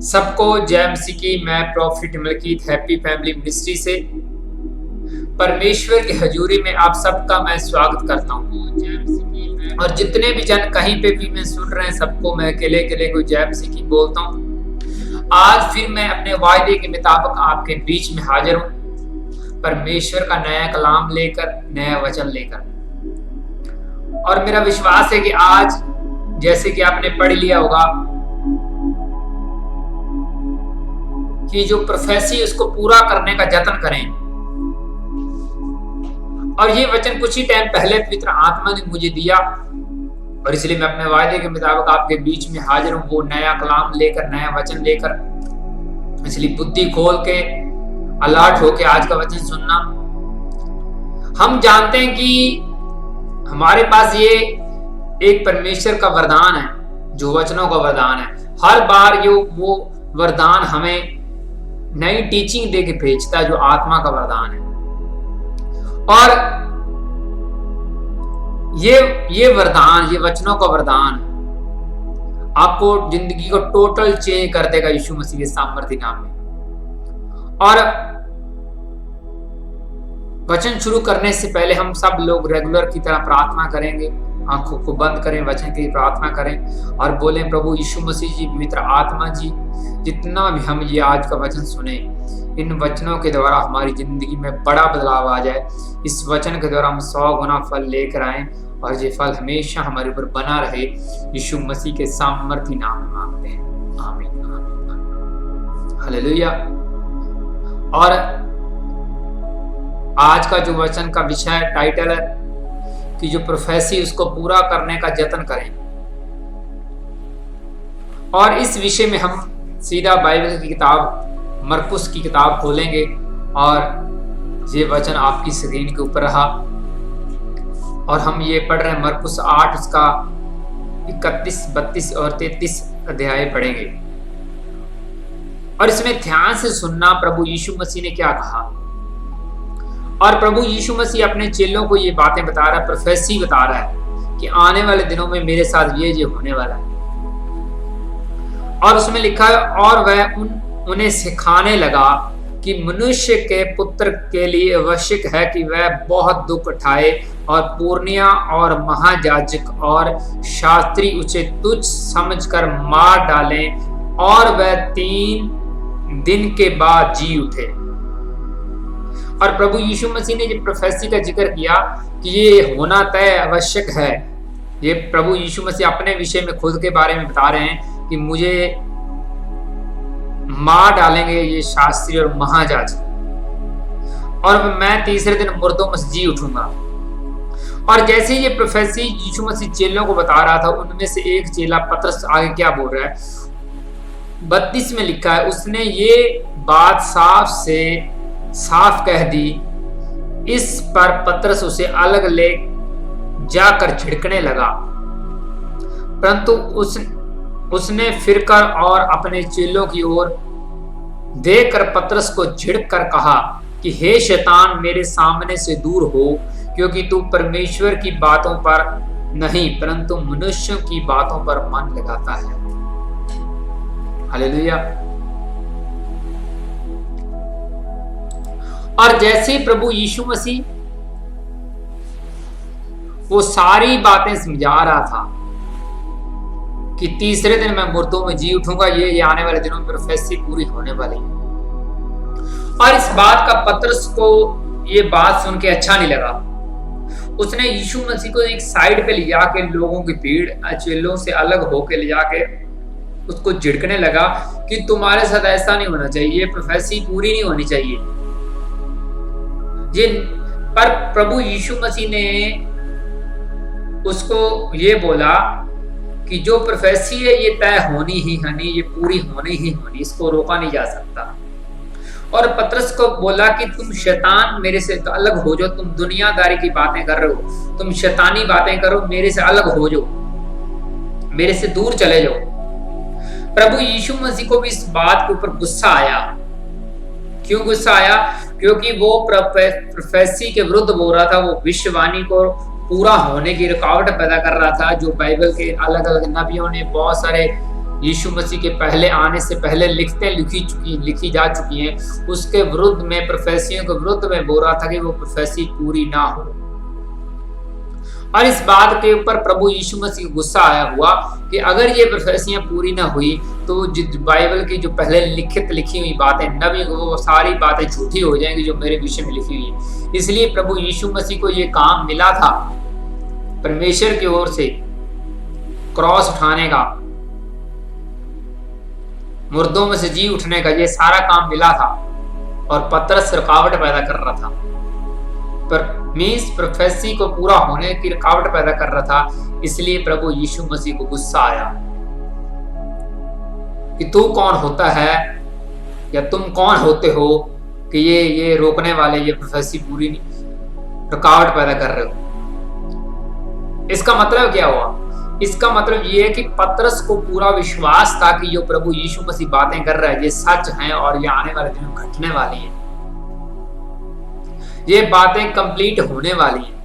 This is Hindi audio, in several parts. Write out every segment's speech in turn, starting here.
सबको जय मसीह की। मैं prophet Malkit happy family ministry से परमेश्वर की हजूरी में आप सबका मैं स्वागत करता हूँ। और जितने भी जन कहीं पे भी मैं सुन रहे हैं सबको मैं अकेले अकेले को जय मसीह की बोलता हूँ। आज फिर मैं अपने वायदे के मुताबिक आपके बीच में हाजिर हूँ, परमेश्वर का नया कलाम लेकर, नया वचन लेकर। और मेरा विश्वास है कि आज जैसे कि आपने पढ़ लिया होगा कि जो प्रोफेसी उसको पूरा करने का जतन करें। और ये वचन कुछ ही टाइम पहले पवित्र आत्मा ने मुझे दिया और इसलिए मैं अपने वायदे के मुताबिक आपके बीच में हाजिर हूँ, वो नया कलाम लेकर, नया वचन लेकर। इसलिए बुद्धि खोल के अलर्ट होके आज का वचन सुनना। हम जानते हैं कि हमारे पास ये एक परमेश्वर का वरदान है, जो वचनों का वरदान है। हर बार वो वरदान हमें नई टीचिंग देके भेजता है, जो आत्मा का वरदान है। और ये वरदान, ये वचनों का वरदान आपको जिंदगी को टोटल चेंज कर देगा यीशु मसीह के सामर्थ्य नाम में। और वचन शुरू करने से पहले हम सब लोग रेगुलर की तरह प्रार्थना करेंगे। आंखों को बंद करें, वचन की प्रार्थना करें और बोलें, प्रभु यीशु मसीह जी, पवित्र आत्मा जी, जितना भी हम ये आज का वचन सुने, इन वचनों के द्वारा हमारी जिंदगी में बड़ा बदलाव आ जाए। इस वचन के द्वारा हम 100 गुना फल लेकर आए और ये फल हमेशा हमारे ऊपर बना रहे। यीशु मसीह के सामर्थ्य नाम में मांगते हैं, आमीन आमीन हालेलुया। और आज का जो वचन का विषय टाइटल है कि जो प्रोफेसी उसको पूरा करने का जतन करें। और इस विषय में हम सीधा बाइबल की किताब मरकुस की किताब खोलेंगे और ये वचन आपकी स्क्रीन के ऊपर रहा और हम ये पढ़ रहे हैं मरकुस 8 उसका 31, 32 और 33 अध्याय पढ़ेंगे। और इसमें ध्यान से सुनना प्रभु यीशु मसीह ने क्या कहा। और प्रभु यीशु मसीह अपने चेलों को ये बातें बता रहा है, प्रोफेसी बता रहा है कि आने वाले दिनों में मेरे साथ ये होने वाला है। और उसमें लिखा है, और वह उन्हें सिखाने लगा कि मनुष्य के पुत्र के लिए आवश्यक है कि वह बहुत दुख उठाए और पूर्णिया और महायाजक और शास्त्री उसे तुच्छ समझकर मार डालें और वह 3 दिन के बाद जी उठे। और प्रभु यीशु मसीह ने जो प्रोफेसी का जिक्र किया कि ये होना तय आवश्यक है, ये प्रभु यीशु मसीह अपने विषय में खुद के बारे में बता रहे हैं कि मुझे मार डालेंगे ये शास्त्री और महायाजक और मैं तीसरे दिन मुर्दों में जी उठूंगा। और जैसे ये प्रोफेसी यीशु मसीह चेलों को बता रहा था, उनमें से एक चेला पतरस आगे क्या बोल रहा है, 32 में लिखा है, उसने ये बात साफ कह दी। इस पर पतरस उसे अलग ले जाकर झिड़कने लगा, परंतु उसने फिरकर और अपने चेलों की ओर देखकर पतरस को झिड़क कर कहा कि हे शैतान, मेरे सामने से दूर हो, क्योंकि तू परमेश्वर की बातों पर नहीं परंतु मनुष्यों की बातों पर मन लगाता है। हालेलुया। और जैसे प्रभु यीशु मसीह वो सारी बातें समझा रहा था कि तीसरे दिन मैं मुर्दों में जी उठूंगा, ये आने वाले दिनों में प्रोफेसी पूरी होने वाली है। और इस बात का पतरस को ये बात सुन के अच्छा नहीं लगा। उसने यीशु मसीह को एक साइड पे ले जाके लोगों की भीड़ चेलों से अलग होके ले जाके उसको झिड़कने लगा कि तुम्हारे साथ ऐसा नहीं होना चाहिए, प्रोफेसी पूरी नहीं होनी चाहिए। पर प्रभु यीशु मसीह ने उसको ये बोला कि जो प्रोफेसी है ये तय होनी ही होनी, ये पूरी होनी ही होनी, इसको रोका नहीं जा सकता। और पतरस को बोला कि तुम शैतान, मेरे से अलग हो जाओ, तुम दुनियादारी की बातें कर रहे हो, तुम शैतानी बातें करो, मेरे से अलग हो जाओ, मेरे से दूर चले जाओ। प्रभु यीशु मसीह को भी इस बात के ऊपर गुस्सा आया। क्यों गुस्सा आया? क्योंकि वो प्रोफेसी के विरुद्ध बोल रहा था, वो भविष्यवाणी को पूरा होने की रुकावट पैदा कर रहा था, जो बाइबल के अलग अलग नबियों ने बहुत सारे यीशु मसीह के पहले आने से पहले लिखी जा चुकी हैं, उसके विरुद्ध में, प्रोफेसियों के विरुद्ध में बोल रहा था कि वो प्रोफेसी पूरी ना हो। और इस बात के ऊपर प्रभु यीशु मसीह को गुस्सा आया हुआ कि अगर ये प्रोफेसियां पूरी ना हुई तो बाइबल की जो पहले लिखी हुई बातें, नबी, वो सारी बातें झूठी हो जाएंगी जो मेरे विषय में लिखी हुई है। इसलिए प्रभु यीशु मसीह को ये काम मिला था परमेश्वर की ओर से, क्रॉस उठाने का, मुर्दों में से जी उठने का, ये सारा काम मिला था और पतरस रुकावट पैदा कर रहा था, पर मीन्स प्रोफेसी को पूरा होने की रुकावट पैदा कर रहा था। इसलिए प्रभु यीशु मसीह को गुस्सा आया कि तू कौन होता है या तुम कौन होते हो कि ये रोकने वाले, ये प्रोफेसी पूरी रुकावट पैदा कर रहे हो। इसका मतलब क्या हुआ? इसका मतलब ये है कि पतरस को पूरा विश्वास था कि जो प्रभु यीशु मसीह बातें कर रहा है ये सच हैं और ये आने वाले दिनों में घटने वाली हैं, ये बातें कंप्लीट होने वाली हैं।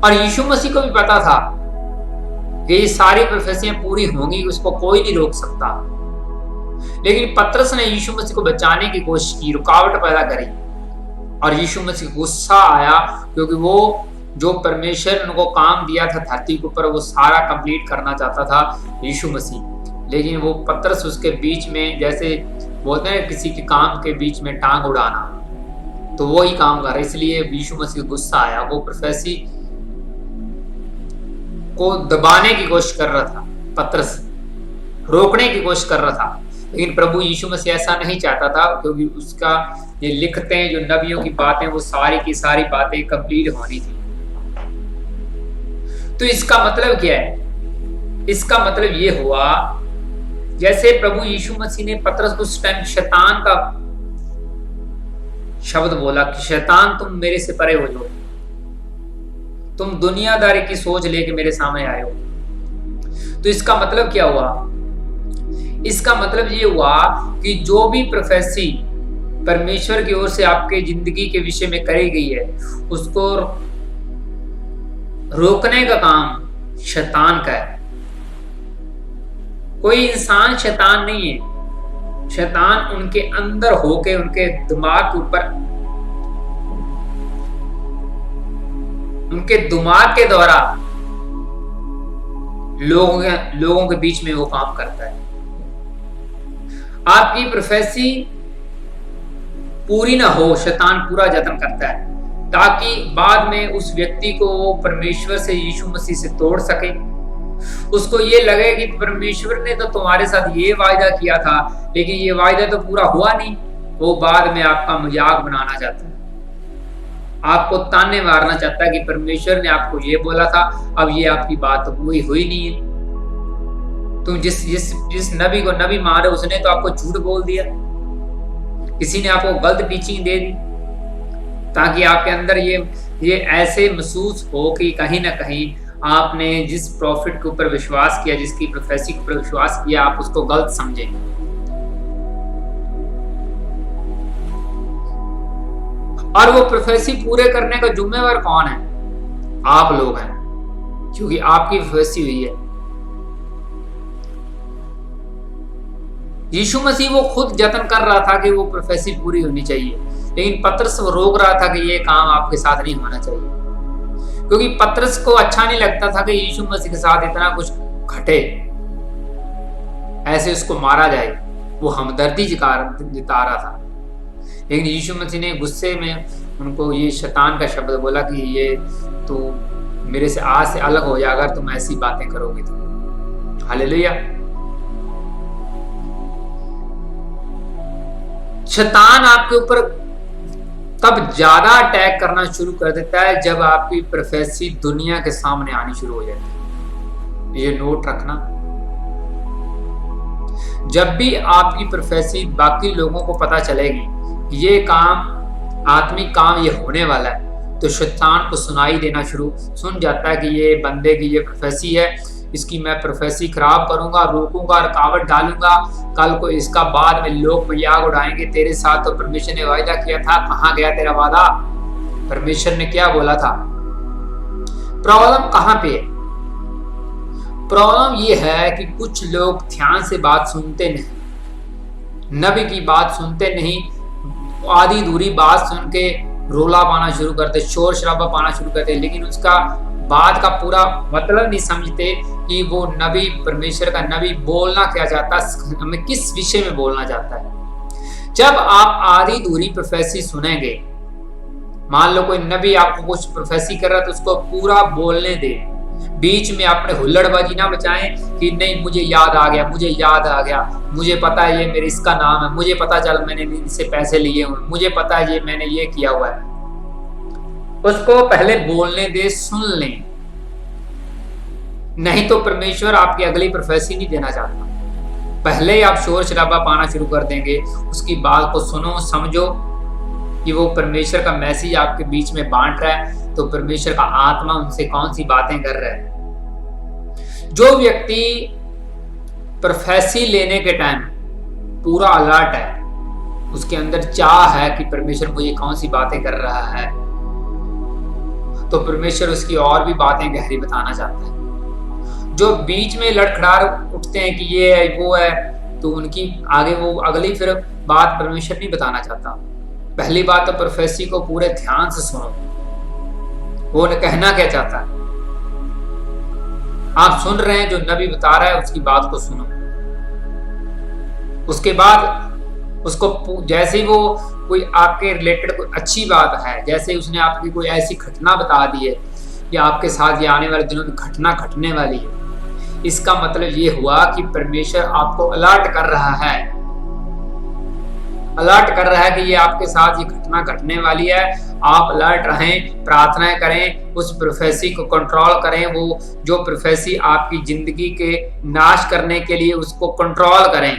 और यीशु मसीह को भी पता था कि ये सारी प्रोफेसियां पूरी होंगी, उसको कोई नहीं रोक सकता। लेकिन पतरस ने यीशु मसीह को बचाने की कोशिश की, रुकावट पैदा करी, और यीशु मसीह को गुस्सा आया क्योंकि वो जो परमेश्वर ने उनको काम दिया था धरती के ऊपर, वो सारा कंप्लीट करना चाहता था यीशु मसीह। लेकिन वो पतरस उसके बीच में, जैसे बोलते हैं किसी के काम के बीच में टांग उड़ाना, तो वो ही काम कर रहा है। इसलिए यीशु मसीह को गुस्सा आया। वो प्रोफेसी को दबाने की कोशिश कर रहा था, पतरस रोकने की कोशिश कर रहा था, लेकिन प्रभु यीशु मसीह ऐसा नहीं चाहता था, क्योंकि उसका ये लिखते हैं जो नबियों की बातें, वो सारी की सारी बातें कंप्लीट होनी थी। तो इसका मतलब क्या है? इसका मतलब ये हुआ, जैसे प्रभु यीशु मसीह ने पतरस को उस टाइम शैतान का शब्द बोला कि शैतान तुम मेरे से परे हो जाओ, तुम दुनियादारी की सोच लेके मेरे सामने आए हो। तो इसका मतलब क्या हुआ? इसका मतलब ये हुआ कि जो भी प्रोफेसी परमेश्वर की ओर से आपके जिंदगी के विषय में करी गई है, उसको रोकने का काम शैतान का है। कोई इंसान शैतान नहीं है। शैतान उनके अंदर होके उनके दिमाग के ऊपर, उनके दिमाग के द्वारा लोगों के बीच में वो काम करता है। आपकी प्रोफेसी पूरी ना हो, शैतान पूरा यत्न करता है ताकि बाद में उस व्यक्ति को परमेश्वर से, यीशु मसीह से तोड़ सके। उसको ये लगे कि परमेश्वर ने तो तुम्हारे साथ ये वायदा किया था, लेकिन ये वायदा तो पूरा हुआ नहीं। वो बाद में आपका मजाक बनाना चाहता है, आपको ताने मारना चाहता है कि परमेश्वर ने आपको ये बोला था, अब ये आपकी बात तो पूरी हुई नहीं है। तुम जिस नबी को नबी मारे, उसने तो आपको झूठ बोल दिया, किसी ने आपको गलत टीचिंग दे दी, ताकि आपके अंदर ये ऐसे महसूस हो कि कहीं ना कहीं आपने जिस प्रॉफिट के ऊपर विश्वास किया, जिसकी प्रोफेसी के ऊपर विश्वास किया, आप उसको गलत समझे। और वो प्रोफेसी पूरे करने का जिम्मेवार कौन है? आप लोग हैं, क्योंकि आपकी प्रोफेसी हुई है। यीशु मसीह वो खुद यत्न कर रहा था कि वो प्रोफेसी पूरी होनी चाहिए, लेकिन पतरस वो रोक रहा था कि ये काम आपके साथ नहीं होना चाहिए, क्योंकि पतरस को अच्छा नहीं लगता था कि यीशु मसीह के साथ इतना कुछ घटे, ऐसे उसको मारा जाए। वो हमदर्दी जता रहा था, लेकिन यीशु मसीह ने गुस्से में उनको ये शैतान का शब्द बोला कि ये तो मेरे से आज से अलग हो जाए अगर तुम ऐसी बातें करोगे तो। हालेलुया। शैतान आपके ऊपर तब ज्यादा अटैक करना शुरू कर देता है जब आपकी प्रोफेसी दुनिया के सामने आनी शुरू हो जाती है। ये नोट रखना, जब भी आपकी प्रोफेसी बाकी लोगों को पता चलेगी कि ये काम, आत्मिक काम ये होने वाला है, तो शैतान को सुनाई देना सुन जाता है कि ये बंदे की ये प्रोफेसी है, इसकी मैं प्रोफेसी खराब करूंगा, रोकूंगा, रुकावट डालूंगा। कल को इसका बाद में लोग मजाक उड़ाएंगे, तेरे साथ तो परमेश्वर ने वायदा किया था, कहां गया तेरा वादा? परमेश्वर ने क्या बोला था? प्रॉब्लम कहां पे है? प्रॉब्लम ये है कि कुछ लोग ध्यान से बात सुनते नहीं, नबी की बात सुनते नहीं, आधी दूरी बात सुन के रोला पाना शुरू करते, शोर शराबा पाना शुरू करते, लेकिन उसका बात का पूरा मतलब नहीं समझते कि वो नबी, परमेश्वर का नबी बोलना क्या चाहता है, हमें किस विषय में बोलना चाहता है। जब आप आधी दूरी प्रोफेसी सुनेंगे, मान लो कोई नबी आपको कुछ प्रोफेसी कर रहा है तो उसको पूरा बोलने दे, बीच में आपने हुल्लड़बाजी ना बचाएं कि नहीं मुझे याद आ गया, मुझे याद आ गया, मुझे पता है ये मेरे इसका नाम है, मुझे पता चल मैंने इनसे पैसे लिए हुए, मुझे पता है ये मैंने ये किया हुआ है। उसको पहले बोलने दे, सुन लें, नहीं तो परमेश्वर आपकी अगली प्रोफेसी नहीं देना चाहता। पहले ही आप शोर शराबा पाना शुरू कर देंगे, उसकी बात को सुनो, समझो कि वो परमेश्वर का मैसेज आपके बीच में बांट रहा है, तो परमेश्वर का आत्मा उनसे कौन सी बातें कर रहा है। जो व्यक्ति प्रोफेसी लेने के टाइम पूरा अलर्ट है, उसके अंदर चाह है कि परमेश्वर मुझे कौन सी बातें कर रहा है, तो परमेश्वर उसकी और भी बातें गहरी बताना चाहता है। जो बीच में लड़खड़ार उठते हैं कि ये है वो है, तो उनकी आगे वो अगली फिर बात परमेश्वर नहीं बताना चाहता। पहली बात तो प्रोफेसी को पूरे ध्यान से सुनो, वो कहना क्या चाहता है। आप सुन रहे हैं, जो नबी बता रहा है उसकी बात को सुनो। उसके बाद उसको जैसे ही वो कोई आपके रिलेटेड कोई अच्छी बात है, जैसे उसने आपकी कोई ऐसी घटना बता दी है कि आपके साथ ये आने वाले दिनों में घटना घटने वाली है, इसका मतलब ये हुआ कि परमेश्वर आपको अलर्ट कर रहा है, अलर्ट कर रहा है कि ये आपके साथ ये घटना घटने वाली है। आप अलर्ट रहें, प्रार्थनाएं करें, उस प्रोफेसी को कंट्रोल करें। वो जो प्रोफेसी आपकी जिंदगी के नाश करने के लिए, उसको कंट्रोल करें,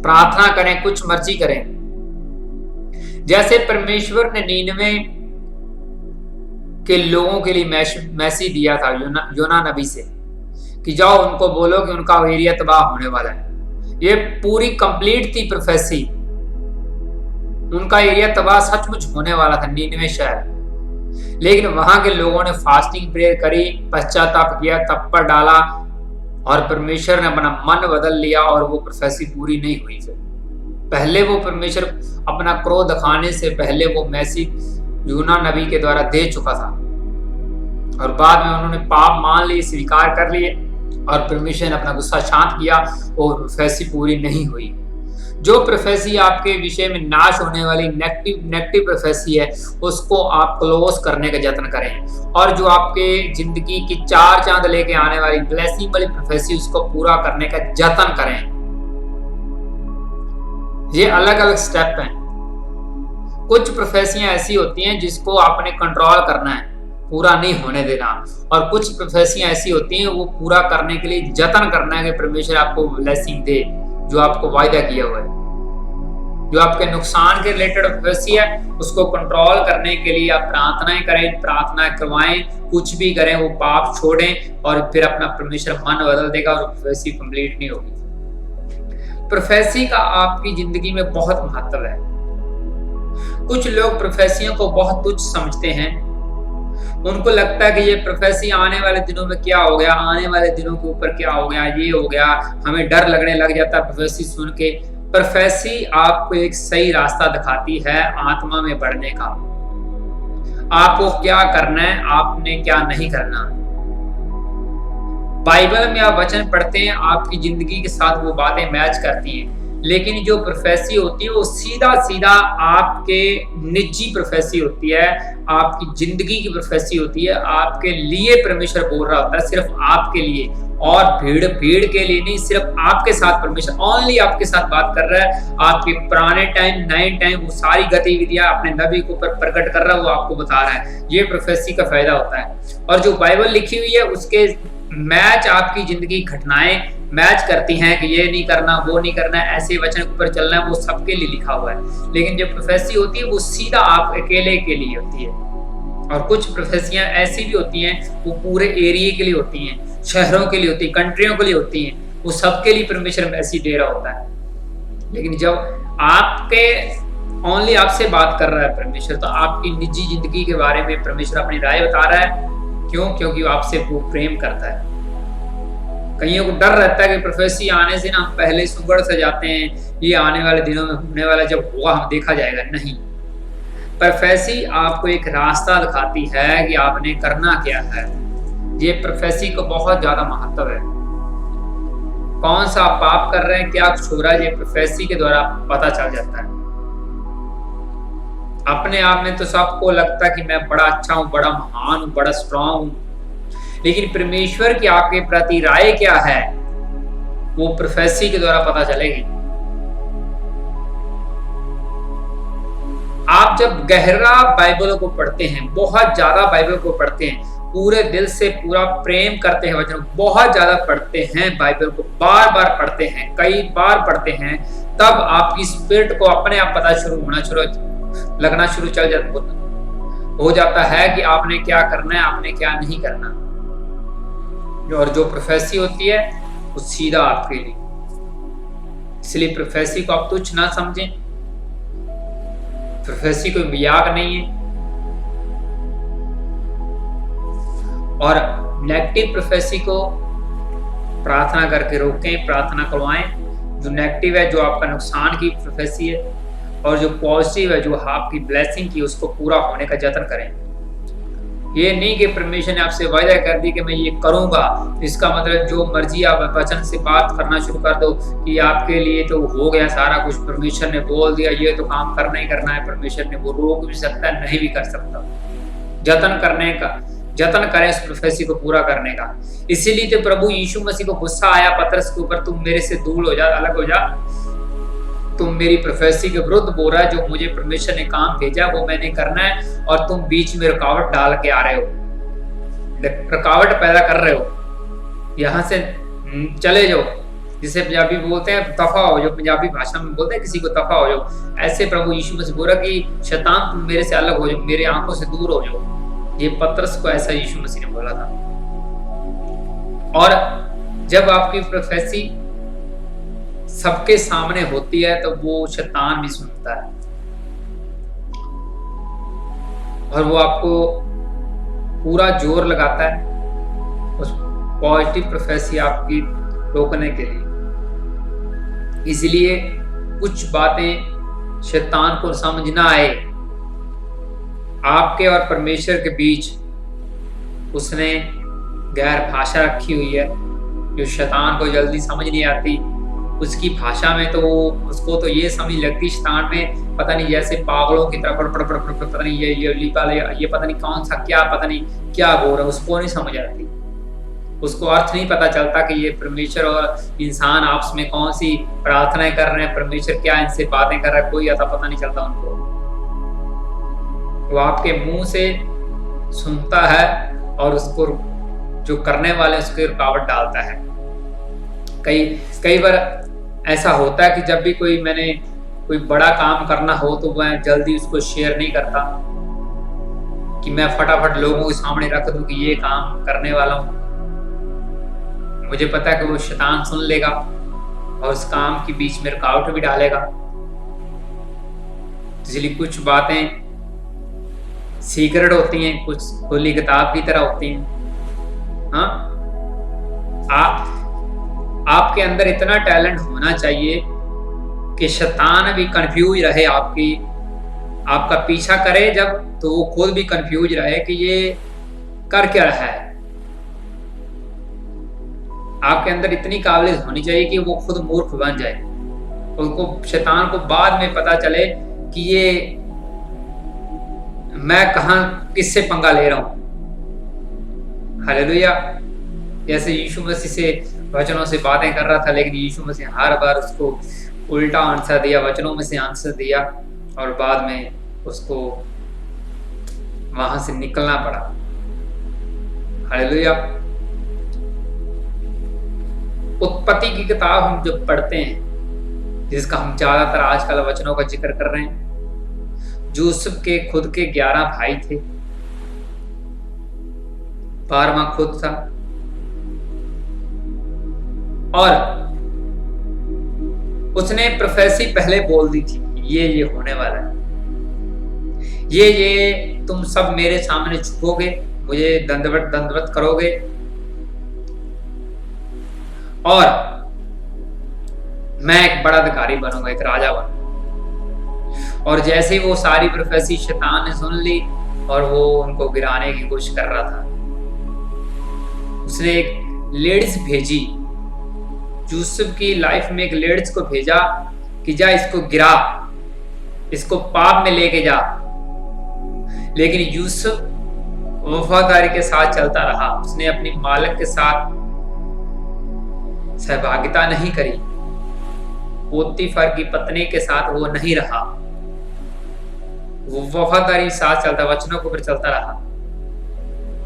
प्रार्थना करें, कुछ मर्जी करें। जैसे परमेश्वर ने नीनवे के लोगों के लिए मैसेज दिया था योना नबी से कि जाओ उनको बोलो कि उनका एरिया तबाह होने वाला है। ये पूरी कंप्लीट थी प्रोफेसी, उनका एरिया तबाह सचमुच होने वाला था, नीनवे शहर। लेकिन वहां के लोगों ने फास्टिंग प्रेयर करी, पश्चाताप किया, तप पर डाला, और परमेश्वर ने अपना मन बदल लिया और वो प्रोफेसी पूरी नहीं हुई। फिर पहले वो परमेश्वर अपना क्रोध दिखाने से पहले वो मैसेज यूना नबी के द्वारा दे चुका था, और बाद में उन्होंने पाप मान लिए, स्वीकार कर लिए, और परमेश्वर ने अपना गुस्सा शांत किया और प्रोफेसी पूरी नहीं हुई। जो प्रोफेसी आपके विषय में नाश होने वाली नेगेटिव प्रोफेसी है, उसको आप क्लोज करने का यत्न करें, और जो आपके जिंदगी की 4 चांद लेके आने वाली ब्लेसिंग वाली प्रोफेसी, उसको पूरा करने का यत्न करें। ये अलग अलग स्टेप हैं। कुछ प्रोफेसियां ऐसी होती हैं जिसको आपने कंट्रोल करना है, पूरा नहीं होने देना, और कुछ प्रोफेसियां ऐसी होती हैं वो पूरा करने के लिए यत्न करना है कि परमेश्वर आपको ब्लेसिंग दे, जो आपको वायदा किया हुआ है। जो आपके नुकसान के रिलेटेड प्रोफेसी है, उसको कंट्रोल करने के लिए आप प्रार्थनाएं करें, प्रार्थना करवाएं, कुछ भी करें, वो पाप छोड़ें, और फिर अपना परमेश्वर मन बदल देगा और प्रोफेसी कंप्लीट नहीं होगी। प्रोफेसी का आपकी जिंदगी में बहुत महत्व है। कुछ लोग प्रोफेसियों को बहुत तुच्छ समझते हैं, उनको लगता है कि ये प्रोफेसी आने वाले दिनों में क्या हो गया, आने वाले दिनों के ऊपर क्या हो गया, ये हो गया, हमें डर लगने लग जाता है प्रोफेसी सुन के। प्रोफेसी आपको एक सही रास्ता दिखाती है आत्मा में बढ़ने का, आपको क्या करना है, आपने क्या नहीं करना। बाइबल में आप वचन पढ़ते हैं, आपकी जिंदगी के साथ वो बातें मैच करती हैं, लेकिन जो प्रोफेसी होती है वो सीधा सीधा आपके निजी प्रोफेसी होती है, आपकी जिंदगी की प्रोफेसी होती है, आपके लिए परमेश्वर बोल रहा होता है, सिर्फ आपके लिए, और भीड़ के लिए नहीं, सिर्फ आपके साथ परमेश्वर ओनली आपके साथ बात कर रहा है। आपके पुराने टाइम, नए टाइम, वो सारी गतिविधियां अपने नबी के ऊपर प्रकट कर रहा है, वो आपको बता रहा है। ये प्रोफेसी का फायदा होता है। और जो बाइबल लिखी हुई है उसके मैच आपकी जिंदगी घटनाएं मैच करती हैं कि ये नहीं करना, वो नहीं करना, ऐसे वचन के ऊपर चलना है, वो सबके लिए लिखा हुआ है। लेकिन जो प्रोफेसी होती है वो सीधा आप अकेले के लिए होती है, और कुछ प्रोफेसियां ऐसी भी होती हैं वो पूरे एरिया के लिए होती हैं, शहरों के लिए होती है, कंट्रियों के लिए होती हैं, वो सबके लिए परमेश्वर मैसेज दे रहा होता है। लेकिन जब आपके ओनली आपसे बात कर रहा है परमेश्वर, तो आपकी निजी जिंदगी के बारे में परमेश्वर अपनी राय बता रहा है। क्यों? क्योंकि वो आपसे वो प्रेम करता है। कईयों को डर रहता है कि प्रोफेसी आने से ना हम पहले सुगड़ से जाते हैं, ये आने वाले दिनों में होने वाला, जब होगा हम देखा जाएगा। नहीं, प्रोफेसी आपको एक रास्ता दिखाती है कि आपने करना क्या है। ये प्रोफेसी को बहुत ज्यादा महत्व है। कौन सा आप पाप कर रहे हैं, क्या कुछ हो रहा है, ये प्रोफेसी के द्वारा पता चल जाता है। अपने आप में तो सबको लगता है कि मैं बड़ा अच्छा हूं, बड़ा महान हूं, बड़ा स्ट्रांग हूं, लेकिन परमेश्वर की आपके प्रति राय क्या है वो प्रोफेसी के द्वारा पता चलेगी। आप जब गहरा बाइबल को पढ़ते हैं, बहुत ज्यादा बाइबल को पढ़ते हैं, पूरे दिल से पूरा प्रेम करते हैं, वचन बहुत ज्यादा पढ़ते हैं, बाइबल को बार बार पढ़ते हैं, कई बार पढ़ते हैं, तब आपकी स्पिरिट को अपने आप पता लगना शुरू हो जाता है कि आपने क्या करना है, आपने क्या नहीं करना। और जो प्रोफेसी होती है वो सीधा आपके लिए। इसलिए प्रोफेसी को आप तुच्छ ना समझें। प्रोफेसी कोई मजाक नहीं है। और नेगेटिव प्रोफेसी को प्रार्थना करके रोकें, प्रार्थना करवाएं। जो नेगेटिव है, जो आपका नुकसान की प्रोफेसी है, और जो पॉजिटिव है, जो आपकी ब्लेसिंग की, उसको पूरा होने का जतन करें। ये नहीं कि परमेश्वर ने आपसे वायदा कर दी कि मैं ये करूंगा, इसका मतलब जो मर्जी आप वचन से बात करना शुरू कर दो कि आपके लिए तो हो गया सारा कुछ, परमेश्वर ने बोल दिया ये तो काम करना ही करना है। परमेश्वर ने वो रोक भी सकता है, नहीं भी कर सकता। जतन करें उस प्रोफेसी को पूरा करने का। इसीलिए तो प्रभु यीशु मसीह को गुस्सा आया पतरस के ऊपर, तुम मेरे से दूर हो जा, अलग हो जा, तुम मेरी प्रोफेसी के विरुद्ध बोल रहा है। जो मुझे परमेश्वर ने काम भेजा वो मैंने करना है, और तुम बीच में रुकावट डाल के आ रहे हो, रुकावट पैदा कर रहे हो। यहां से चले जाओ, जिसे पंजाबी बोलते हैं दफा हो जाओ, पंजाबी भाषा में बोलते हैं किसी को दफा हो जाओ। ऐसे प्रभु यीशु मसीह बोल रहा कि शैतान तुम मेरे से अलग हो जाओ, मेरे आंखों से दूर हो जाओ। ये पतरस को ऐसा यीशु मसीह ने बोला था। और जब आपकी प्रोफेसी सबके सामने होती है तो वो शैतान भी सुनता है, और वो आपको पूरा जोर लगाता है उस पॉजिटिव प्रोफेसी आपकी रोकने के लिए। इसलिए कुछ बातें शैतान को समझ ना आए, आपके और परमेश्वर के बीच उसने गैर भाषा रखी हुई है जो शैतान को जल्दी समझ नहीं आती। उसकी भाषा में तो उसको तो ये समझ लगती, शैतान में पता नहीं जैसे पागलों की तरह पता नहीं ये पता नहीं कौन सा क्या, पता नहीं क्या बोल रहा है, उसको नहीं समझ आती। उसको अर्थ नहीं पता चलता कि ये परमेश्वर और इंसान आपस में कौन सी प्रार्थनाएं कर रहे हैं, परमेश्वर क्या इनसे बातें कर रहा है, कोई अता पता नहीं चलता उनको। वो आपके मुंह से सुनता है और उसको जो करने वाले उसके रुकावट डालता है। कई बार ऐसा होता है कि जब भी मैंने कोई बड़ा काम करना हो तो मैं जल्दी उसको शेयर नहीं करता, कि मैं फटाफट लोगों के सामने रख दूं कि ये काम करने वाला हूं। मुझे पता है कि वो शैतान सुन लेगा और उस काम के बीच में रुकावट भी डालेगा। इसलिए कुछ बातें सीक्रेट होती हैं, कुछ खुली किताब की तरह होती हैं। हाँ, आपके अंदर इतना टैलेंट होना चाहिए कि शैतान भी कंफ्यूज रहे, आपका पीछा करे जब, तो वो खुद भी कंफ्यूज रहे कि ये कर क्या रहा है। आपके अंदर इतनी काबिलियत होनी चाहिए कि वो खुद मूर्ख बन जाए, उसको शैतान को बाद में पता चले कि ये मैं कहां किससे पंगा ले रहा हूं। हालेलुया। जैसे यीशु मसीह से वचनों से बातें कर रहा था, लेकिन यीशु मसीह हर बार उसको उल्टा आंसर दिया, वचनों में से आंसर दिया, और बाद में उसको वहां से निकलना पड़ा। हालेलुया। उत्पत्ति की किताब हम जब पढ़ते हैं, जिसका हम ज्यादातर आजकल वचनों का जिक्र कर रहे हैं, यूसुफ के खुद के 11 भाई थे, 12वां खुद था, और उसने प्रोफेसी पहले बोल दी थी ये होने वाला है, ये तुम सब मेरे सामने झुकोगे, मुझे दंडवत करोगे, और मैं एक बड़ा अधिकारी बनूंगा, एक राजा बनूंगा। और जैसे ही वो सारी प्रोफेसी शैतान ने सुन ली और वो उनको गिराने की कोशिश कर रहा था, उसने एक लेडीज भेजी, यूसुफ की लाइफ में एक लेडीज को भेजा कि जा इसको गिरा, इसको पाप में लेके जा। लेकिन यूसुफ वफादारी के साथ चलता रहा, उसने अपनी मालिक के साथ सहभागिता नहीं करी, पोतीफर की पत्नी के साथ वो नहीं रहा, वो वफादारी साथ चलता, वचनों के ऊपर चलता रहा।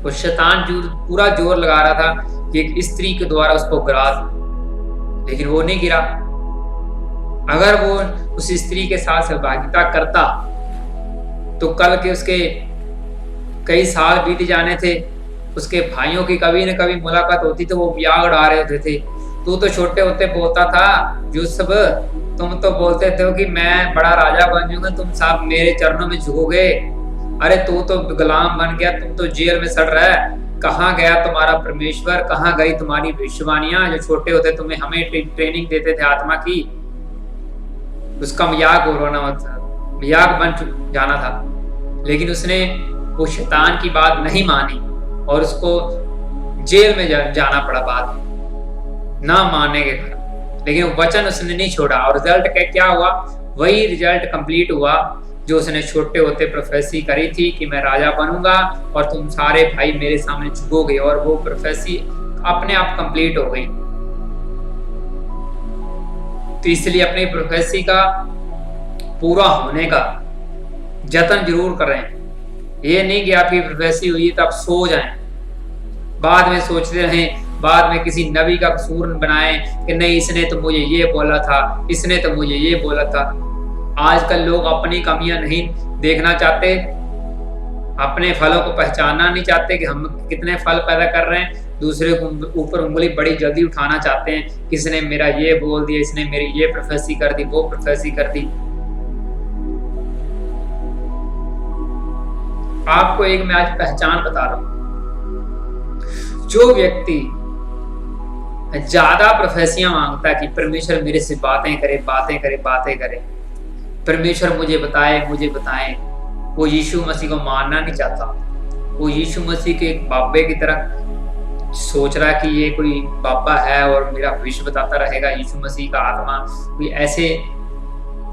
वो शैतान पूरा जोर लगा रहा था कि एक स्त्री के द्वारा उसको गिरा, लेकिन वो नहीं गिरा। अगर वो उस स्त्री के साथ सहभागिता करता तो कल के उसके कई साल बीत जाने थे, उसके भाइयों की कभी न कभी मुलाकात होती तो वो मजाक उड़ा रहे होते थे। तू तो छोटे होते बोलता था यूसुफ, तुम तो बोलते थे कि मैं बड़ा राजा बन जाऊंगा, तुम सब मेरे चरणों में झुकोगे। अरे तू तो गुलाम बन गया, तुम तो जेल में सड़ रहा है। कहाँ गया तुम्हारा परमेश्वर, कहाँ गई तुम्हारी भविष्यवाणियां जो छोटे होते तुम्हें हमें ट्रेनिंग देते थे आत्मा की। उसका मजाक उड़ाना मजाक बन जाना था। लेकिन उसने वो शैतान की बात नहीं मानी और उसको जेल में जाना पड़ा बाद में, ना मानने के कारण। लेकिन वचन उसने नहीं छोड़ा और रिजल्ट क्या हुआ, वही रिजल्ट कंप्लीट हुआ जो उसने छोटे होते प्रोफेसी करी थी कि मैं राजा बनूंगा और तुम सारे भाई मेरे सामने झुकोगे, और वो प्रोफेसी अपने आप कंप्लीट हो गई। तो इसलिए अपनी प्रोफेसी का पूरा होने का जतन जरूर करें। ये नहीं कि आपकी प्रोफेसी हुई तो आप सो जाएं, बाद में सोचते रहें, बाद में किसी नबी का कसूर बनाएं कि नहीं इसने तो मुझे ये बोला था, इसने तो मुझे ये बोला था। आजकल लोग अपनी कमियां नहीं देखना चाहते, अपने फलों को पहचानना नहीं चाहते कि हम कितने फल पैदा कर रहे हैं, दूसरे को ऊपर उंगली बड़ी जल्दी उठाना चाहते हैं। किसने मेरा ये बोल दिया, इसने मेरी ये प्रोफेसी कर दी, वो प्रोफेसी कर दी। आपको एक मैं आज पहचान बता रहा हूं, जो व्यक्ति ज्यादा प्रोफेसियां मांगता है कि परमेश्वर मेरे से बातें करे, बातें करे, बातें करे, परमेश्वर मुझे बताए, मुझे बताए, वो यीशु मसीह को मानना नहीं चाहता। वो यीशु मसीह के एक बाबे की तरह सोच रहा है कि ये कोई बाबा है और मेरा भविष्य बताता रहेगा। यीशु मसीह का आत्मा कोई ऐसे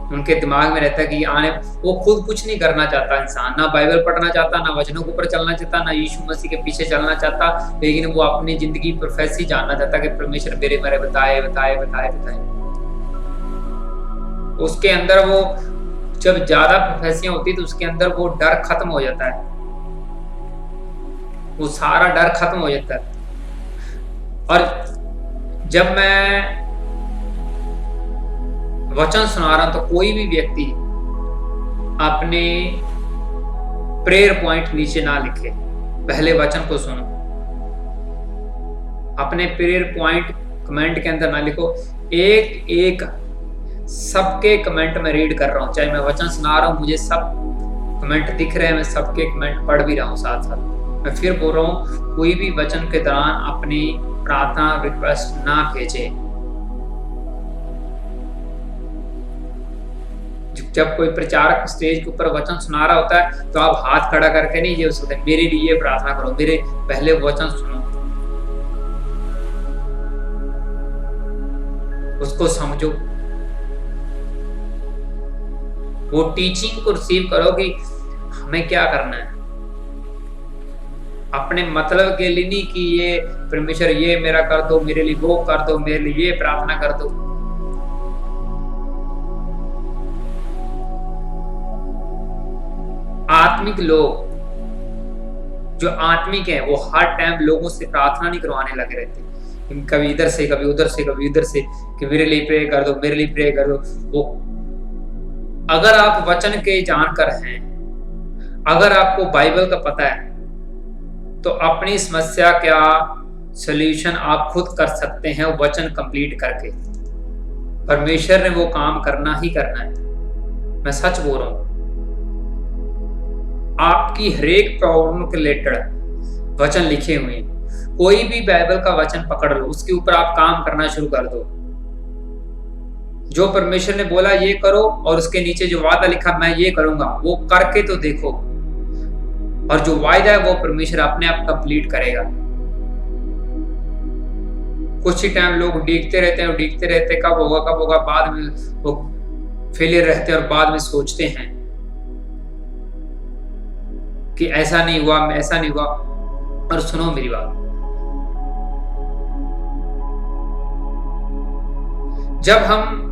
उनके दिमाग में रहता है कि आने, वो खुद कुछ नहीं करना चाहता इंसान, ना बाइबल पढ़ना चाहता, ना वचनों के ऊपर चलना चाहता, ना यीशु मसीह के पीछे चलना चाहता, लेकिन वो अपनी जिंदगी प्रोफेसी जानना चाहता कि परमेश्वर मेरे बारे बताए, बताए, बताए, बताए। उसके अंदर वो जब ज्यादा प्रोफेसियां होती तो उसके अंदर वो डर खत्म हो जाता है, वो सारा डर खत्म हो जाता है। और जब मैं वचन सुना रहा हूं तो कोई भी व्यक्ति अपने प्रेयर पॉइंट नीचे ना लिखे, पहले वचन को सुनो। अपने प्रेयर पॉइंट कमेंट के अंदर ना लिखो, एक एक सबके कमेंट में रीड कर रहा हूं, चाहे मैं वचन सुना रहा हूं, मुझे सब कमेंट दिख रहे हैं, मैं सबके कमेंट पढ़ भी रहा हूं साथ साथ। मैं फिर बोल रहा हूं, कोई भी वचन के दौरान अपनी प्रार्थना रिक्वेस्ट ना भेजे। जब कोई प्रचारक स्टेज के ऊपर वचन सुना रहा होता है तो आप हाथ खड़ा करके नहीं ये सोचते मेरे लिए प्रार्थना करो, मेरे पहले वचन सुनो, उसको समझो, वो टीचिंग को रिसीव करो कि हमें क्या करना है। अपने मतलब के लिए नहीं कि ये परमेश्वर ये मेरा कर दो, मेरे लिए वो कर दो, मेरे लिए ये प्रार्थना कर दो। आत्मिक लोग जो आत्मिक हैं वो हर टाइम लोगों से प्रार्थना नहीं करवाने लगे रहते, कभी इधर से, कभी उधर से, कभी इधर से कि मेरे लिए प्रे कर दो, मेरे लिए प्रे कर दो। वो अगर आप वचन के जानकर हैं, अगर आपको बाइबल का पता है, तो अपनी समस्या का सॉल्यूशन आप खुद कर सकते हैं वचन कंप्लीट करके। परमेश्वर ने वो काम करना ही करना है, मैं सच बोल रहा हूं। आपकी हर एक प्रॉब्लम के रिलेटेड वचन लिखे हुए हैं, कोई भी बाइबल का वचन पकड़ लो, उसके ऊपर आप काम करना शुरू कर दो। जो परमेश्वर ने बोला ये करो और उसके नीचे जो वादा लिखा मैं ये करूंगा, वो करके तो देखो, और जो वायदा है वो परमेश्वर अपने आप कंप्लीट करेगा। कुछ ही टाइम लोग उड़ीकते रहते हैं, कब होगा, बाद में वो फेलियर रहते हैं और बाद में सोचते हैं कि ऐसा नहीं हुआ। और सुनो मेरी बात, जब हम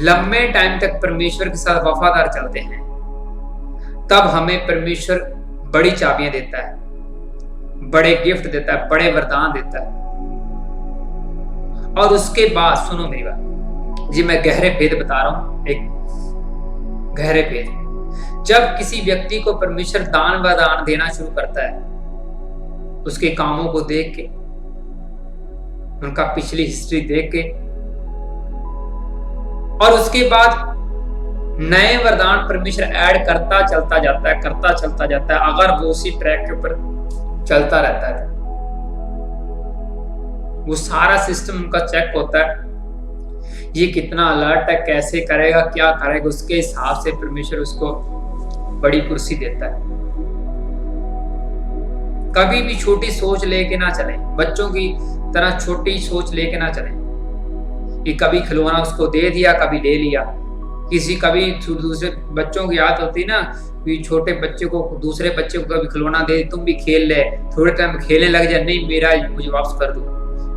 लंबे टाइम तक परमेश्वर के साथ वफादार चलते हैं, तब हमें परमेश्वर बड़ी चाबियां देता है, बड़े गिफ्ट देता है, बड़े वरदान देता है। और उसके बाद सुनो मेरी बात जी, मैं गहरे भेद बता रहा हूं, एक गहरे भेद। जब किसी व्यक्ति को परमेश्वर दान वरदान देना शुरू करता है, उसके कामों को देख के, उनका पिछली हिस्ट्री देख के, और उसके बाद नए वरदान परमेश्वर ऐड करता चलता जाता है, अगर वो उसी ट्रैक के ऊपर चलता रहता है, वो सारा सिस्टम उनका चेक होता है, ये कितना अलर्ट है, कैसे करेगा, क्या करेगा, उसके हिसाब से परमेश्वर उसको बड़ी कुर्सी देता है। कभी भी छोटी सोच लेके ना चले, बच्चों की तरह छोटी सोच लेके ना चले कि कभी खिलौना उसको दे दिया, कभी ले लिया। कभी दूसरे बच्चों की याद होती ना कि छोटे बच्चे को दूसरे बच्चे को कभी खिलौना दे, तुम भी खेल ले, थोड़े टाइम खेलने लग जाए, नहीं मेरा मुझे वापस कर दो,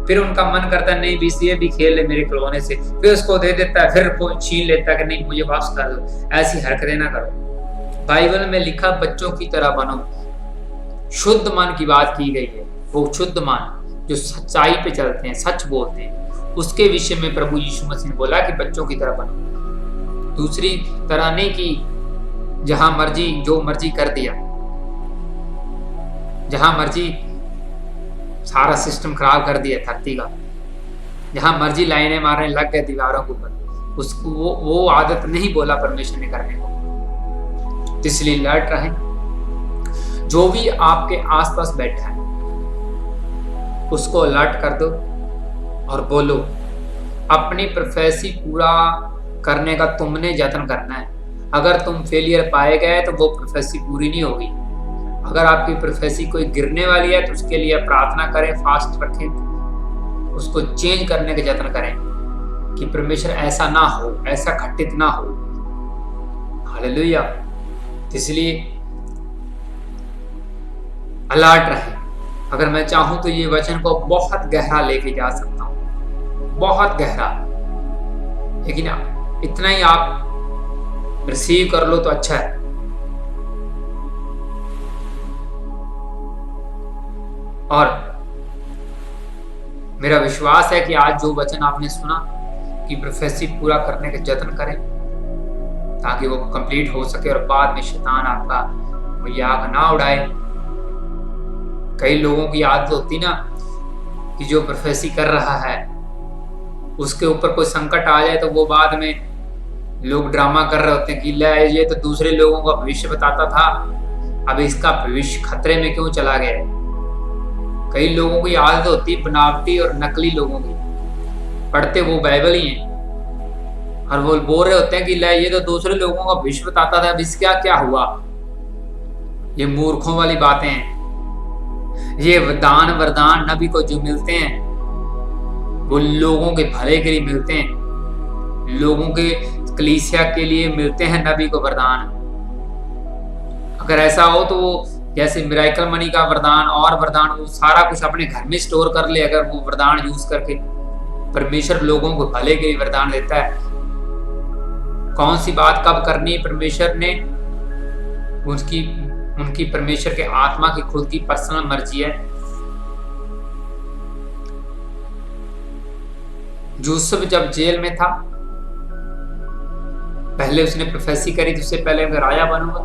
फिर उनका मन करता है नहीं बीस ये भी खेल ले मेरे खिलौने से, फिर उसको दे देता है, फिर छीन लेता है कि नहीं मुझे वापस कर दो। ऐसी हरकतें ना करो। बाइबल में लिखा बच्चों की तरह बनो, शुद्ध मन की बात की गई है। वो शुद्ध मन जो सच्चाई पे चलते हैं, सच बोलते हैं, उसके विषय में प्रभु यीशु मसीह ने बोला कि बच्चों की तरह बनो। दूसरी तरह नहीं कि जहां मर्जी जो मर्जी कर दिया, जहां मर्जी सारा सिस्टम खराब कर दिया धरती का, जहां मर्जी लाइनें मारने लग गए दीवारों के ऊपर, उसको वो आदत नहीं बोला परमेश्वर ने करने को। इसलिए अलर्ट रहें। जो भी आपके आसपास बैठा है उसको अलर्ट कर दो और बोलो, अपनी प्रोफेसी पूरा करने का तुमने यत्न करना है। अगर तुम फेलियर पाए गए तो वो प्रोफेसी पूरी नहीं होगी। अगर आपकी प्रोफेसी कोई गिरने वाली है तो उसके लिए प्रार्थना करें, फास्ट रखें, उसको चेंज करने का यत्न करें कि परमेश्वर ऐसा ना हो, ऐसा घटित ना हो। हालेलुया। इसलिए अलर्ट रहें। अगर मैं चाहूं तो ये वचन को बहुत गहरा लेके जा सकता हूं, बहुत गहरा, लेकिन इतना ही आप रिसीव कर लो तो अच्छा है। और मेरा विश्वास है कि आज जो वचन आपने सुना कि प्रोफेसी पूरा करने का यत्न करें ताकि वो कंप्लीट हो सके और बाद में शैतान आपका मजाक ना उड़ाए। कई लोगों की आदत होती ना कि जो प्रोफेसी कर रहा है उसके ऊपर कोई संकट आ जाए तो वो बाद में लोग ड्रामा कर रहे होते हैं कि ये तो दूसरे लोगों का भविष्य बताता था, अब इसका भविष्य खतरे में क्यों चला गया। कई लोगों की आदत होती बनावटी और नकली लोगों की, पढ़ते वो बाइबल ही है और वो बोल रहे होते हैं कि ये तो दूसरे लोगों का भविष्य बताता था, अब इसका क्या हुआ। ये मूर्खों वाली बातें हैं। ये दान वरदान नबी को जो मिलते हैं वो लोगों के भले के लिए मिलते हैं, लोगों के कलीसिया के लिए मिलते हैं नबी को वरदान। अगर ऐसा हो तो जैसे मिराकल मनी का वरदान और वरदान वो सारा कुछ अपने घर में स्टोर कर ले, अगर वो वरदान यूज करके परमेश्वर लोगों को भले के लिए वरदान देता है। कौन सी बात कब करनी परमेश्वर ने, उनकी परमेश्वर के आत्मा की खुद की पर्सनल मर्जी है। यूसुफ जब जेल में था, पहले उसने प्रोफेसी करी, उससे पहले मैं राजा बनूंगा,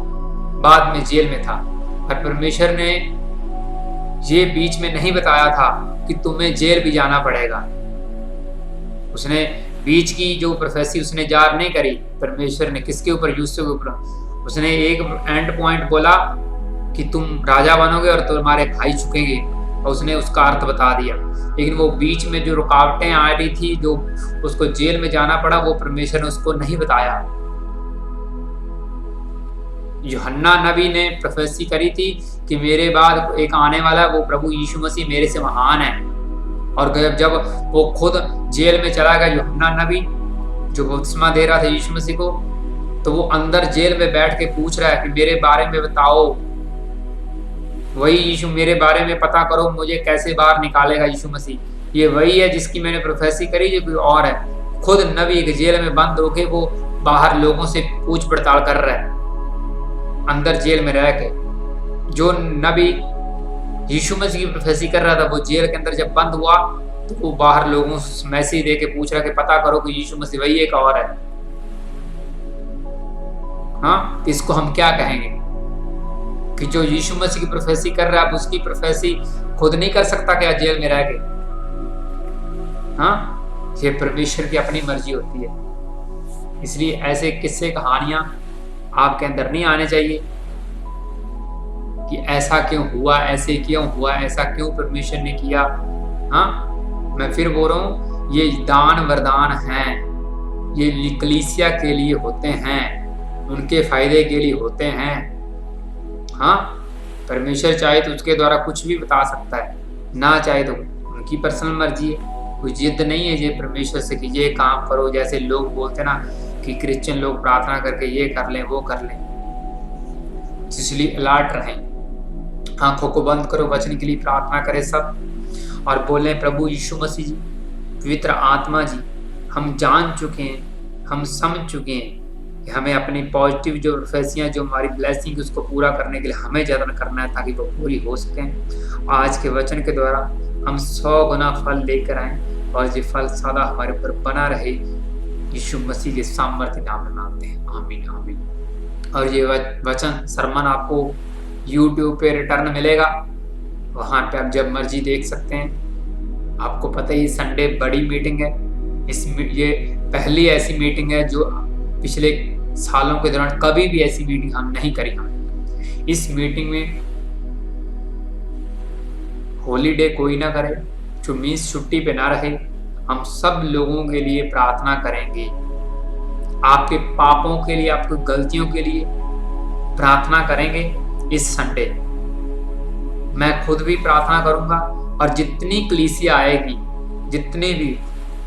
बाद में जेल में था। और परमेश्वर ने ये बीच में नहीं बताया था कि तुम्हें जेल भी जाना पड़ेगा। उसने बीच की जो प्रोफेसी उसने जार नहीं करी परमेश्वर ने, किसके ऊपर, यूसुफ के ऊपर। उसने एक एंड पॉइंट बोला कि तुम राजा बनोगे और तुम्हारे भाई झुकेंगे, और उसने उसका अर्थ बता दिया। लेकिन वो बीच में जो रुकावटें आ रही थी, जो उसको जेल में जाना पड़ा, वो परमेश्वर ने उसको नहीं बताया। यूहन्ना नबी ने प्रोफेसी करी थी कि मेरे बाद एक आने वाला है, वो प्रभु यीशु मसीह मेरे से महान है। और जब वो खुद जेल में चला गया, यूहन्ना नबी जो बपतिस्मा दे रहा था यीशु मसीह को, तो वो अंदर जेल में बैठ के पूछ रहा है कि मेरे बारे में बताओ, वही यीशु, मेरे बारे में पता करो, मुझे कैसे बाहर निकालेगा यीशु मसीह। ये वही है जिसकी मैंने प्रोफेसी करी, जो कोई और है। खुद नबी एक जेल में बंद होके वो बाहर लोगों से पूछ पड़ताल कर रहा है, अंदर जेल में रह के। जो नबी यीशु मसीह की प्रोफेसी कर रहा था, वो जेल के अंदर जब बंद हुआ, तो वो बाहर लोगों से मैसेज दे के पूछ रहा है कि पता करो कि यीशु मसीह वही एक और है। हाँ, इसको हम क्या कहेंगे कि जो यीशु मसीह की प्रोफेसी कर रहा है, उसकी प्रोफेसी खुद नहीं कर सकता क्या जेल में रह के? हाँ, ये परमेश्वर की अपनी मर्जी होती है। इसलिए ऐसे किस्से कहानियां आपके अंदर नहीं आने चाहिए कि ऐसा क्यों हुआ, ऐसे क्यों हुआ, ऐसा क्यों परमेश्वर ने किया। हाँ, मैं फिर बोल रहा हूँ, ये दान वरदान हैं, ये कलीसिया के लिए होते हैं, उनके फायदे के लिए होते हैं। हाँ, परमेश्वर चाहे तो उसके द्वारा कुछ भी बता सकता है, ना चाहे तो उनकी पर्सनल मर्जी है। कोई जिद नहीं है ये परमेश्वर से कि ये काम करो, जैसे लोग बोलते ना कि क्रिश्चियन लोग प्रार्थना करके ये कर लें वो कर लें। इसलिए अलर्ट रहें, आंखों को बंद करो, वचन के लिए प्रार्थना करें सब, और बोले प्रभु यीशु मसीह जी, पवित्र आत्मा जी, हम जान चुके हैं, हम समझ चुके हैं कि हमें अपनी पॉजिटिव जो प्रोफेसियां, जो हमारी ब्लेसिंग, उसको पूरा करने के लिए हमें यत्न करना है ताकि वो पूरी हो सकें। आज के वचन के द्वारा हम 100 गुना फल लेकर आए, और ये फल सदा हमारे ऊपर बना रहे। यीशु मसीह के सामर्थ्य नाम में मांगते हैं, आमीन आमीन। और ये वचन सरमन आपको YouTube पे रिटर्न मिलेगा, वहाँ पे आप जब मर्जी देख सकते हैं। आपको पता ही संडे बड़ी मीटिंग है, ये पहली ऐसी मीटिंग है जो पिछले सालों के दौरान कभी भी ऐसी मीटिंग हम नहीं करी। हम इस मीटिंग में हॉलीडे कोई ना करे, जो मीन्स छुट्टी पे ना रहे, हम सब लोगों के लिए प्रार्थना करेंगे, आपके पापों के लिए, आपकी गलतियों के लिए प्रार्थना करेंगे। इस संडे मैं खुद भी प्रार्थना करूंगा, और जितनी कलीसिया आएगी, जितने भी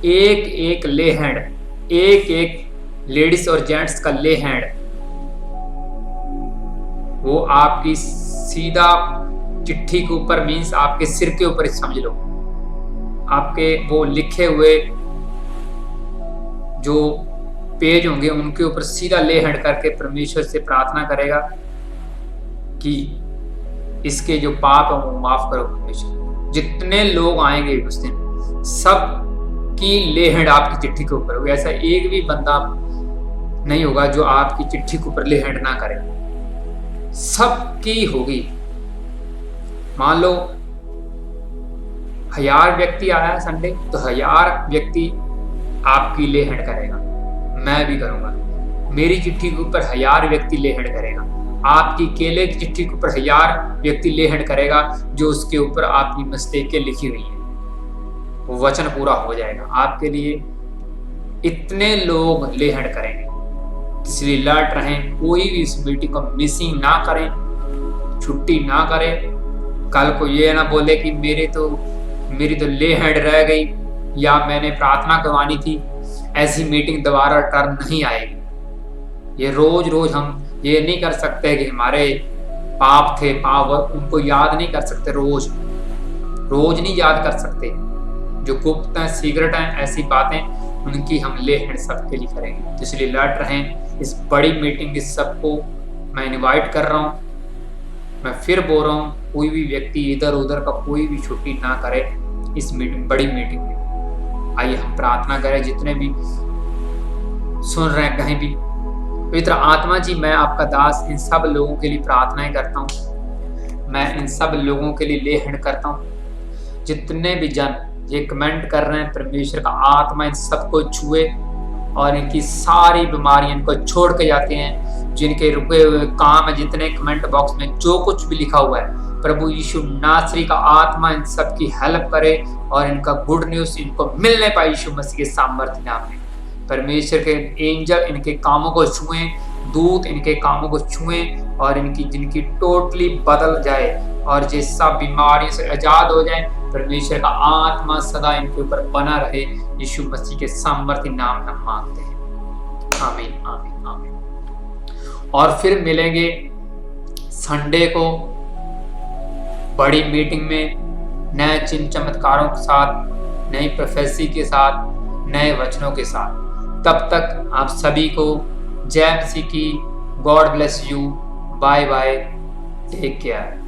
एक एक ले हैंड, एक एक लेडीज और जेंट्स का ले हैंड, वो आपकी सीधा चिट्ठी के ऊपर, मीन्स आपके सिर के ऊपर समझ लो, आपके वो लिखे हुए जो पेज होंगे उनके ऊपर सीधा ले हैंड करके परमेश्वर से प्रार्थना करेगा कि इसके जो पाप है वो माफ करो परमेश्वर। जितने लोग आएंगे उस दिन, सब की ले हैंड आपकी चिट्ठी के ऊपर होगी। ऐसा एक भी बंदा नहीं होगा जो आपकी चिट्ठी के ऊपर ले हैंड ना करे, सबकी होगी। मान लो 1000 व्यक्ति आया संडे, तो 1000 व्यक्ति आपकी ले हैंड करेगा, मैं भी करूंगा। मेरी चिट्ठी के ऊपर 1000 व्यक्ति ले हैंड करेगा, आपकी केले की चिट्ठी के ऊपर 1000 व्यक्ति ले हैंड करेगा, जो उसके ऊपर आपकी मिस्टेकें लिखी हुई हैं, वो वचन पूरा हो जाएगा आपके लिए। इतने लोग ले हैंड करेंगे, इसलिए अलर्ट रहें, कोई भी इस मीटिंग को मिसिंग ना करें, छुट्टी ना करें। कल को ये ना बोले कि मेरी तो ले हैंड रह गई, या मैंने प्रार्थना करवानी थी। ऐसी मीटिंग दोबारा टर्न नहीं आएगी। ये रोज रोज हम ये नहीं कर सकते कि हमारे पाप थे, पाप उनको याद नहीं कर सकते, रोज नहीं याद कर सकते। जो गुप्त हैं, सीक्रेट हैं, ऐसी बातें उनकी हम ले हैंड सबके लिए करेंगे। तो इसलिए अलर्ट रहें। इस बड़ी मीटिंग इस सबको मैं इनवाइट कर रहा हूँ। मैं फिर बोल रहा हूँ, कोई भी व्यक्ति इधर उधर का कोई भी छुट्टी ना करे इस बड़ी मीटिंग में। आइए हम प्रार्थना करें, जितने भी सुन रहे हैं कहीं भी। पवित्र आत्मा जी, मैं आपका दास इन सब लोगों के लिए प्रार्थनाएं करता हूँ। मैं इन सब लोगों के लिए ले हैंड करता हूँ। जितने भी जन ये कमेंट कर रहे हैं, परमेश्वर का आत्मा इन सबको छुए और इनकी सारी बीमारियां इनको छोड़ के जाते हैं। जिनके रुके हुए काम है, जितने कमेंट बॉक्स में जो कुछ भी लिखा हुआ है, प्रभु यीशु नासरी का आत्मा इन सब की हेल्प करे और इनका गुड न्यूज इनको मिलने पाए यीशु मसीह के सामर्थ्य नाम में। परमेश्वर के एंजल इनके कामों को छुएं, दूत इनके कामों को छुएं और इनकी जिनकी टोटली बदल जाए और ये सब बीमारियों से आजाद हो जाए। परमेश्वर का आत्मा सदा इनके ऊपर बना रहे, यीशु मसीह के सामर्थ्य नाम हम मांगते हैं। आमीन आमीन आमीन। और फिर मिलेंगे संडे को बड़ी मीटिंग में, नए चिन्ह चमत्कारों के साथ, नई प्रोफेसी के साथ, नए वचनों के साथ। तब तक आप सभी को जय मसीह की। God bless you. Bye bye, take care.